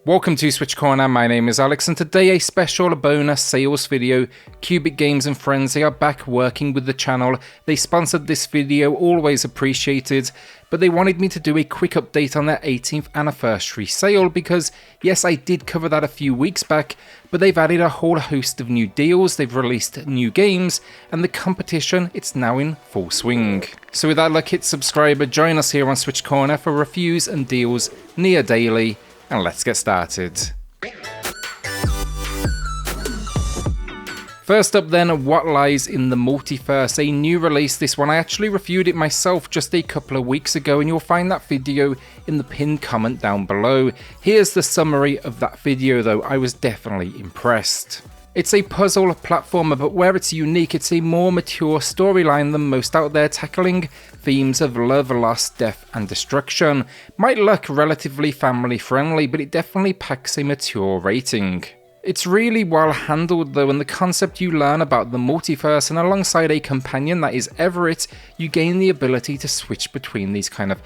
Welcome to SwitchCorner, my name is Alex, and today a special bonus sales video. QubicGames and friends, they are back working with the channel. They sponsored this video, always appreciated, but they wanted me to do a quick update on their 18th anniversary sale because, yes, I did cover that a few weeks back, but they've added a whole host of new deals, they've released new games, and the competition, it's now in full swing. So with that luck, hit subscribe, join us here on SwitchCorner for reviews and deals near daily. And let's get started. First up then, What Lies in the Multiverse, a new release. This one I actually reviewed it myself just a couple of weeks ago, and you'll find that video in the pinned comment down below. Here's the summary of that video though, I was definitely impressed. It's a puzzle platformer, but where it's unique, it's a more mature storyline than most out there, tackling themes of love, loss, death and destruction. Might look relatively family friendly, but it definitely packs a mature rating. It's really well handled though, and the concept you learn about the multiverse, and alongside a companion that is Everett, you gain the ability to switch between these kind of,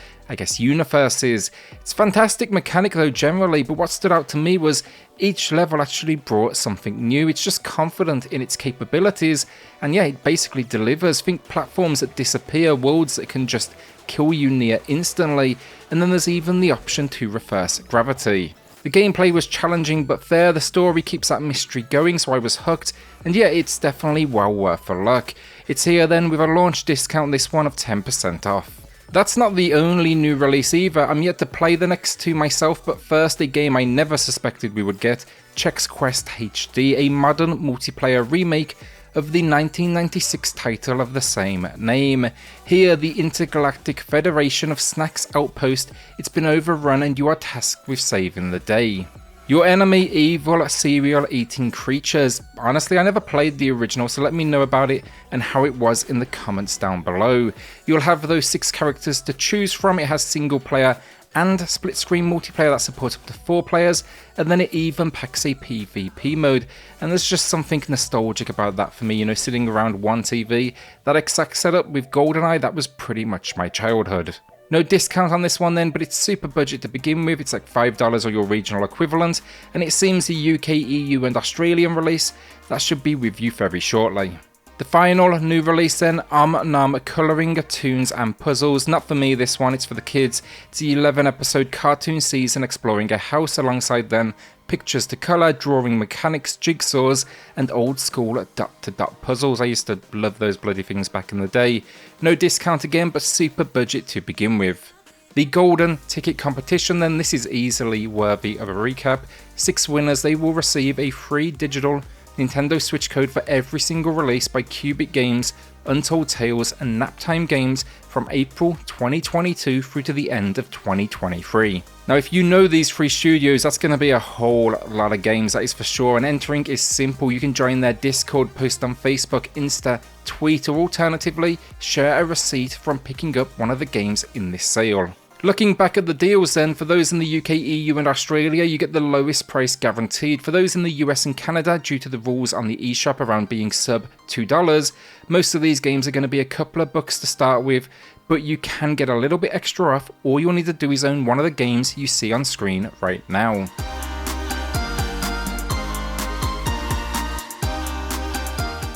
universes. It's fantastic mechanic though generally, but what stood out to me was each level actually brought something new. It's just confident in its capabilities, and yeah, it basically delivers. Think platforms that disappear, worlds that can just kill you near instantly, and then there's even the option to reverse gravity. The gameplay was challenging but fair, the story keeps that mystery going, so I was hooked, and yeah, it's definitely well worth a look. It's here then with a launch discount, this one of 10% off. That's not the only new release either, I'm yet to play the next two myself, but first a game I never suspected we would get, Chex Quest HD, a modern multiplayer remake of the 1996 title of the same name. Here, the Intergalactic Federation of Snacks outpost, it's been overrun and you are tasked with saving the day. Your enemy, evil cereal eating creatures. Honestly, I never played the original, so let me know about it and how it was in the comments down below. You'll have those 6 characters to choose from. It has single player and split screen multiplayer that supports up to 4 players, and then it even packs a PvP mode, and there's just something nostalgic about that for me, sitting around one TV. That exact setup with GoldenEye, that was pretty much my childhood. No discount on this one then, but it's super budget to begin with, it's like $5 or your regional equivalent, and it seems the UK, EU and Australian release, that should be with you very shortly. The final new release then, Nom Colouring, Toons and Puzzles. Not for me this one, it's for the kids. It's the 11 episode cartoon season exploring a house, alongside then pictures to colour, drawing mechanics, jigsaws and old school dot-to-dot puzzles. I used to love those bloody things back in the day. No discount again, but super budget to begin with. The golden ticket competition then, this is easily worthy of a recap. 6 winners, they will receive a free digital Nintendo Switch code for every single release by QubicGames, Untold Tales and Naptime Games from April 2022 through to the end of 2023. Now if you know these 3 studios, that's going to be a whole lot of games, that is for sure, and entering is simple. You can join their Discord, post on Facebook, Insta, tweet, or alternatively share a receipt from picking up one of the games in this sale. Looking back at the deals then, for those in the UK, EU and Australia, you get the lowest price guaranteed. For those in the US and Canada, due to the rules on the eShop around being sub $2, most of these games are going to be a couple of bucks to start with, but you can get a little bit extra off. All you'll need to do is own one of the games you see on screen right now.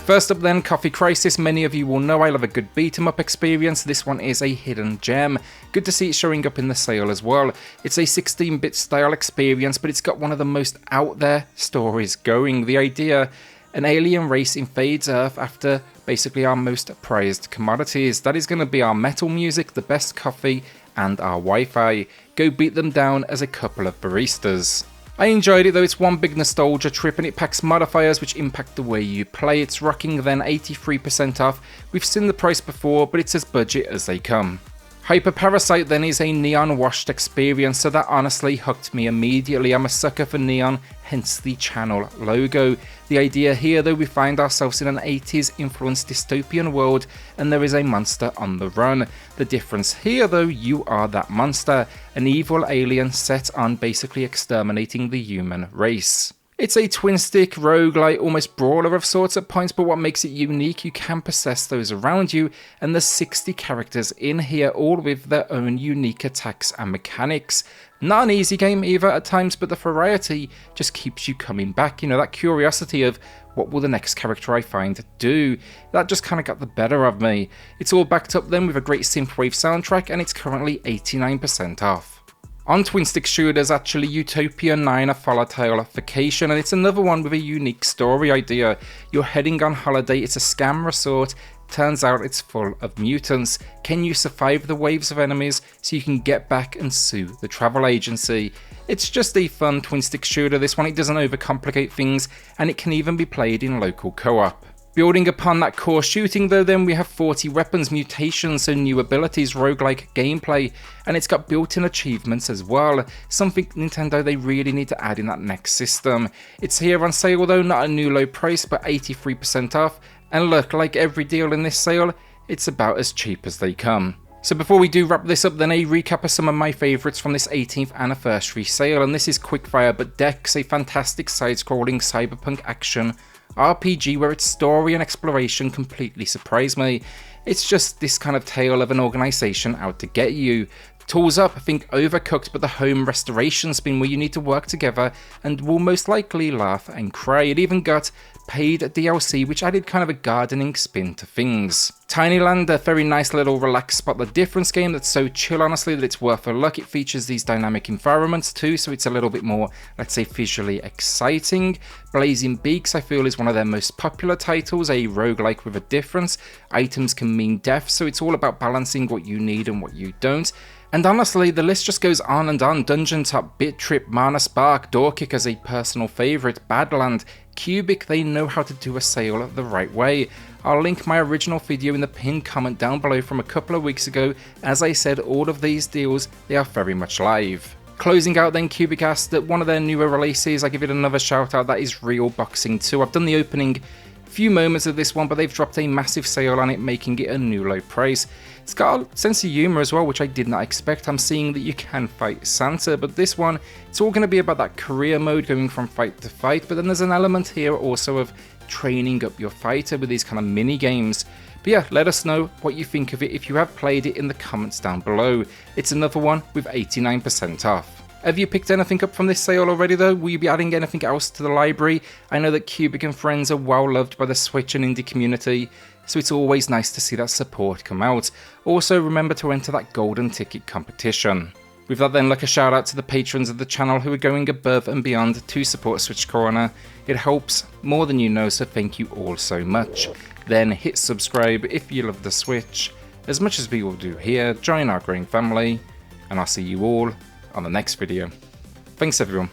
First up then, Coffee Crisis. Many of you will know I love a good beat 'em up experience. This one is a hidden gem. Good to see it showing up in the sale as well. It's a 16-bit style experience, but it's got one of the most out there stories going. The idea, an alien race invades Earth after basically our most prized commodities. That is going to be our metal music, the best coffee, and our Wi-Fi. Go beat them down as a couple of baristas. I enjoyed it though, it's one big nostalgia trip and it packs modifiers which impact the way you play. It's rocking then 83% off. We've seen the price before, but it's as budget as they come. Hyper Parasite then is a neon washed experience, so that honestly hooked me immediately. I'm a sucker for neon, hence the channel logo. The idea here though, we find ourselves in an 80s influenced dystopian world and there is a monster on the run. The difference here though, you are that monster, an evil alien set on basically exterminating the human race. It's a twin-stick, roguelite, almost brawler of sorts at points, but what makes it unique, you can possess those around you, and there's 60 characters in here, all with their own unique attacks and mechanics. Not an easy game either at times, but the variety just keeps you coming back, you know, that curiosity of what will the next character I find do? That just kind of got the better of me. It's all backed up then with a great synthwave soundtrack, and it's currently 89% off. On twin stick shooters, actually, Utopia 9 a volatile vacation, and it's another one with a unique story idea. You're heading on holiday, it's a scam resort, turns out it's full of mutants. Can you survive the waves of enemies so you can get back and sue the travel agency? It's just a fun twin stick shooter, this one. It doesn't overcomplicate things, and it can even be played in local co-op. Building upon that core shooting though, then we have 40 weapons, mutations, so new abilities, roguelike gameplay, and it's got built-in achievements as well, something Nintendo they really need to add in that next system. It's here on sale though, not a new low price, but 83% off, and look, like every deal in this sale, it's about as cheap as they come. So before we do wrap this up, then a recap of some of my favourites from this 18th anniversary sale, and this is quickfire, but Dex, a fantastic side-scrolling cyberpunk action RPG where its story and exploration completely surprised me. It's just this kind of tale of an organisation out to get you. Tools Up, I think Overcooked, but the home restoration spin where you need to work together and will most likely laugh and cry. It even got paid DLC, which added kind of a gardening spin to things. Tinyland, a very nice little relaxed spot the difference game that's so chill honestly that it's worth a look. It features these dynamic environments too, so it's a little bit more, let's say, visually exciting. Blazing Beaks, I feel, is one of their most popular titles, a roguelike with a difference. Items can mean death, so it's all about balancing what you need and what you don't. And honestly, the list just goes on and on. Dungeon Top, Bit Trip, Mana Spark, Door Kicker's a personal favourite, Badland, Cubic, they know how to do a sale the right way. I'll link my original video in the pinned comment down below from a couple of weeks ago. As I said, all of these deals, they are very much live. Closing out then, QubicGames, that one of their newer releases, I give it another shout out, that is Real Boxing 2. I've done the opening few moments of this one, but they've dropped a massive sale on it, making it a new low price. It's got a sense of humour as well, which I did not expect. I'm seeing that you can fight Santa, but this one, it's all going to be about that career mode, going from fight to fight, but then there's an element here also of training up your fighter with these kind of mini games. But yeah, let us know what you think of it if you have played it in the comments down below. It's another one with 89% off. Have you picked anything up from this sale already though? Will you be adding anything else to the library? I know that Cubic and friends are well loved by the Switch and indie community, so it's always nice to see that support come out. Also remember to enter that golden ticket competition. With that then, like a shout out to the patrons of the channel who are going above and beyond to support SwitchCorner. It helps more than you know, so thank you all so much. Then hit subscribe if you love the Switch, as much as we all do here. Join our growing family, and I'll see you all on the next video. Thanks everyone.